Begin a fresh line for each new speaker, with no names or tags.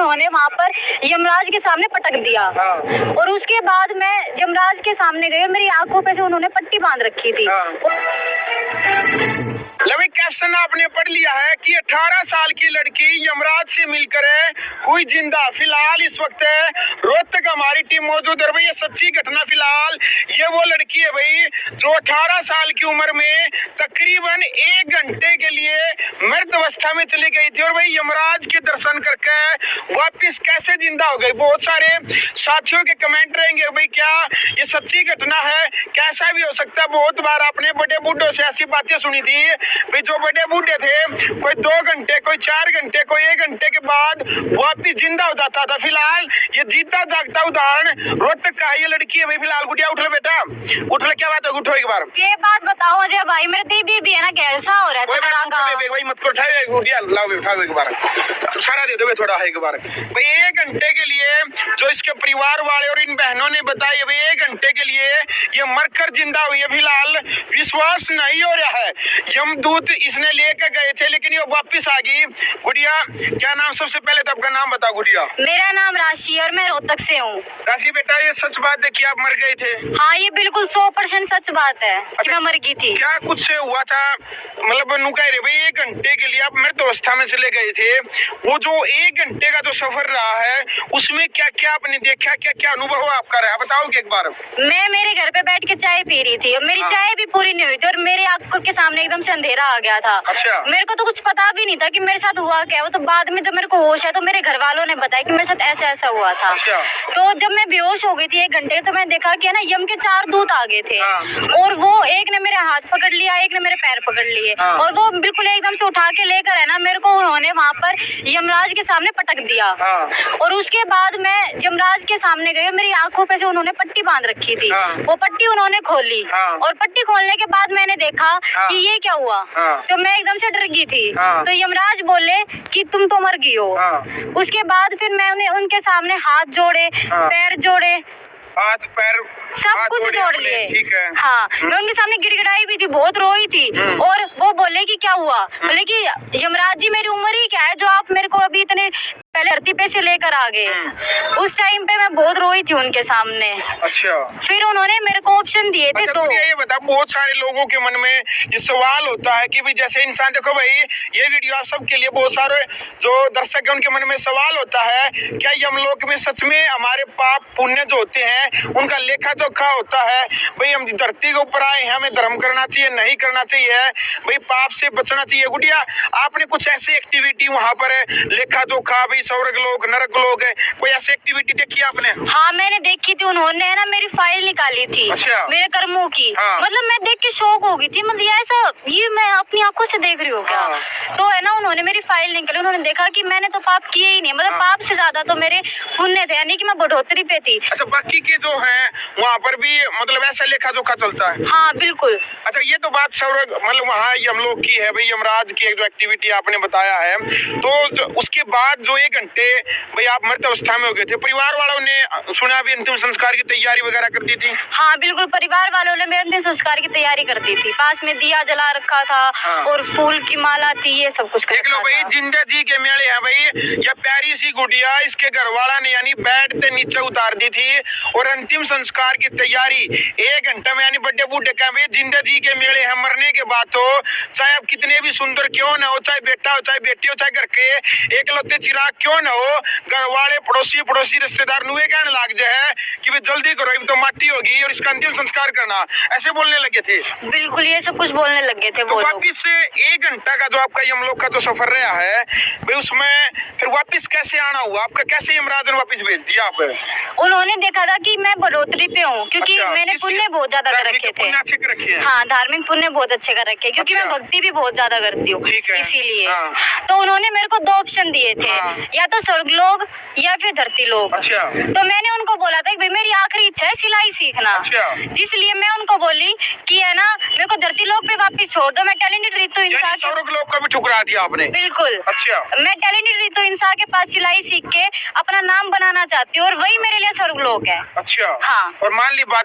उन्होंने वहाँ पर यमराज के सामने पटक दिया। और उसके बाद मैं यमराज के सामने गई और मेरी आंखों पे से उन्होंने पट्टी बांध रखी थी।
कैप्शन आपने पढ़ लिया है कि 18 साल की लड़की यमराज से मिलकर हुई जिंदा। फिलहाल इस वक्त रोहतक हमारी टीम मौजूद है भाई, ये सच्ची घटना। फिलहाल ये वो लड़की है भाई जो 18 साल की उम्र में तकरीबन 1 घंटे के लिए मृत अवस्था में चली गई थी और भाई यमराज के दर्शन करके वापिस कैसे जिंदा हो गई। बहुत सारे साथियों के कमेंट रहेंगे भाई क्या ये सच्ची घटना है, कैसा भी हो सकता है। बहुत बार आपने बड़े बूढ़ों से ऐसी बातें सुनी थी भाई, जो बड़े बूढ़े थे कोई 2 घंटे, कोई 4 घंटे, कोई 1 घंटे के बाद वापिस जिंदा हो जाता था। फिलहाल ये जीता जागता उदाहरण रोहतक का है। ये लड़की है भाई। फिलहाल गुड़िया उठ ले बेटा, उठ ले। क्या बात है, उठो एक बार।
ये बात बताओ अजय भाई, मेरे दीदी भी है ना, कैसा हो रहा है
भाई, मत को उठाओ गुड़िया, लाओ उठाओ एक बार, सारा दे दो थोड़ा एक बार भाई। 1 घंटे के लिए जो इसके परिवार वाले और इन बहनों ने बताया भाई, 1 घंटे के लिए ये मरकर जिंदा हुई है। फिलहाल विश्वास नहीं हो रहा है। यमदूत इसने लेकर गए थे लेकिन ये वापिस आ गई। गुड़िया क्या नाम, सबसे पहले तो आपका नाम बताओ गुड़िया।
मेरा नाम राशि और मैं रोहतक से हूँ।
राशि बेटा, ये सच बात है कि आप मर गए थे?
हाँ, ये बिल्कुल 100% सच बात है कि मैं मर गई थी।
क्या कुछ से हुआ था, मतलब नुका रे भाई 1 घंटे के लिए आप मृत अवस्था में चले गए थे। वो जो 1 घंटे का जो सफर रहा है उसमें क्या क्या आपने देखा, क्या क्या अनुभव आपका रहा, बताओगे एक बार।
मैं मेरे घर पे बैठ के चाय पी रही थी और मेरी चाय भी पूरी नहीं हुई थी और मेरे आंखों के सामने एकदम से अंधेरा आ गया था।
अच्छा।
मेरे को तो कुछ पता भी नहीं था कि मेरे साथ हुआ क्या। वो तो बाद में जब मेरे को होश है तो मेरे घर वालों ने बताया कि मेरे साथ ऐसा ऐसा हुआ था।
अच्छा।
तो जब मैं बेहोश हो गई थी 1 घंटे, तो मैंने देखा कि ना यम के 4 दूत आ गए थे। और वो एक ने मेरे हाथ पकड़ लिया, एक ने मेरे पैर पकड़ लिए और वो बिल्कुल एकदम से उठा के लेकर है ना मेरे को उन्होंने वहाँ पर यमराज के सामने पटक दिया। और उसके बाद मैं यमराज के सामने गई, मेरी आंखों पे से उन्होंने पट्टी बांध रखी थी। वो पट्टी उन्होंने खोली और पट्टी खोलने के बाद मैंने देखा कि ये क्या हुआ। तो मैं एकदम से डर गई थी। तो यमराज बोले कि तुम तो मर गई हो। उसके बाद फिर मैंने उनके सामने हाथ जोड़े, पैर जोड़े,
हाथ पैर
सब कुछ जोड़ लिए।
ठीक है।
हाँ, मैं उनके सामने गिड़गिड़ाई भी थी, बहुत रोई थी। और वो बोले कि क्या हुआ, बोले कि यमराज जी मेरी उम्र ही क्या है जो आप मेरे को अभी इतने पहले धरती पे से लेकर आ गए। उस टाइम पे मैं बहुत रोई थी उनके सामने।
अच्छा।
फिर उन्होंने मेरे को ऑप्शन दिए थे। तो
ये बता, बहुत सारे लोगों के मन में ये सवाल होता है कि भी जैसे इंसान, देखो भाई ये वीडियो आप सबके लिए, बहुत सारे जो दर्शक है उनके मन में सवाल होता है क्या यमलोक में सच में हमारे पाप पुण्य जो होते हैं उनका लेखा जोखा होता है। भाई हम धरती के ऊपर आए हैं, हमें धर्म करना चाहिए, नहीं करना चाहिए, भाई पाप से बचना चाहिए। गुड़िया आपने कुछ ऐसी एक्टिविटी वहाँ पर लेखा जोखा, भाई स्वर्ग लोग नरक लोग है, कोई ऐसी एक्टिविटी देखी आपने?
हाँ, मैंने देखी थी। उन्होंने है ना मेरी फाइल निकाली थी।
अच्छा।
मेरे कर्मों की। मतलब मैं देख के शौक हो गई थी, मतलब ऐसा ये मैं अपनी आंखों से देख रही हूँ क्या। तो है ना उन्होंने मेरी फाइल निकाली, उन्होंने देखा कि मैंने तो पाप किए ही नहीं, मतलब पाप से ज्यादा तो मेरे पुण्य थे, यानी कि मैं बढ़ोतरी पे थी।
अच्छा, बाकी के जो है वहाँ पर भी मतलब ऐसा लेखा जोखा चलता है?
हाँ बिल्कुल।
अच्छा, ये तो बात स्वर्ग मतलब वहाँ यमलोक की है भाई, यमराज की जो एक्टिविटी आपने बताया है। तो उसके बाद जो 1 घंटे भाई आप मृत अवस्था में हो गए थे, परिवार वालों ने सुना भी अंतिम संस्कार की तैयारी वगैरह कर दी थी?
हाँ बिल्कुल, परिवार वालों ने मेरे अंतिम संस्कार की तैयारी कर दी थी। पास में दिया जला रखा था और फूल की माला थी, ये सब कुछ
देख लो भाई, जिंदा जी के मेले है भाई। ये प्यारी सी गुड़िया इसके घर वाला ने यानी बेड से नीचे उतार दी थी और अंतिम संस्कार की तैयारी 1 घंटे में, यानी बड़े बूढ़े का भाई जिंदा जी के मेले हैं। मरने के बाद तो चाहे आप कितने भी सुंदर क्यों ना हो, चाहे बेटा हो चाहे बेटी हो, चाहे घर के एकलौते चिराग क्यों ना हो, घर वाले पड़ोसी रिश्तेदार नुए कहने लग जाए कि भाई जल्दी करो, तो माटी होगी और इसका अंतिम संस्कार करना, ऐसे बोलने लगे थे।
बिल्कुल, ये सब कुछ बोलने लगे थे।
तो वापिस 1 घंटा का जो आपका यमलोक का जो सफर रहा है भाई, उसमें फिर वापिस कैसे आना हुआ आपका, कैसे यमराज ने वापिस भेज दिया आप?
उन्होंने देखा था कि मैं बढ़ोतरी पे हूँ क्योंकि मैंने पुण्य बहुत ज्यादा कर रखे थे। हाँ, धार्मिक पुण्य बहुत अच्छे कर रखे, क्योंकि मैं भक्ति भी बहुत ज्यादा करती हूँ, इसीलिए। तो उन्होंने मेरे को 2 ऑप्शन दिए थे, या तो स्वर्ग लोग या फिर धरती लोग। तो मैंने उनको बोला था कि भाई मेरी आखिरी इच्छा है सिलाई सीखना। इसलिए मैं उनको बोली कि है ना मेरे को धरती लोग पे वापिस छोड़ दो, मैं टैलेंटेड रीतू इंसान।
स्वर्ग लोग को भी ठुकरा दिया आपने?
बिल्कुल।
अच्छा।
मैं टैलेंटेड रीतू इंसान के पास सिलाई सीख के अपना नाम बनाना चाहती हूँ और वही मेरे लिए स्वर्ग लोग है।
अच्छा।
हाँ।
और मान ली बात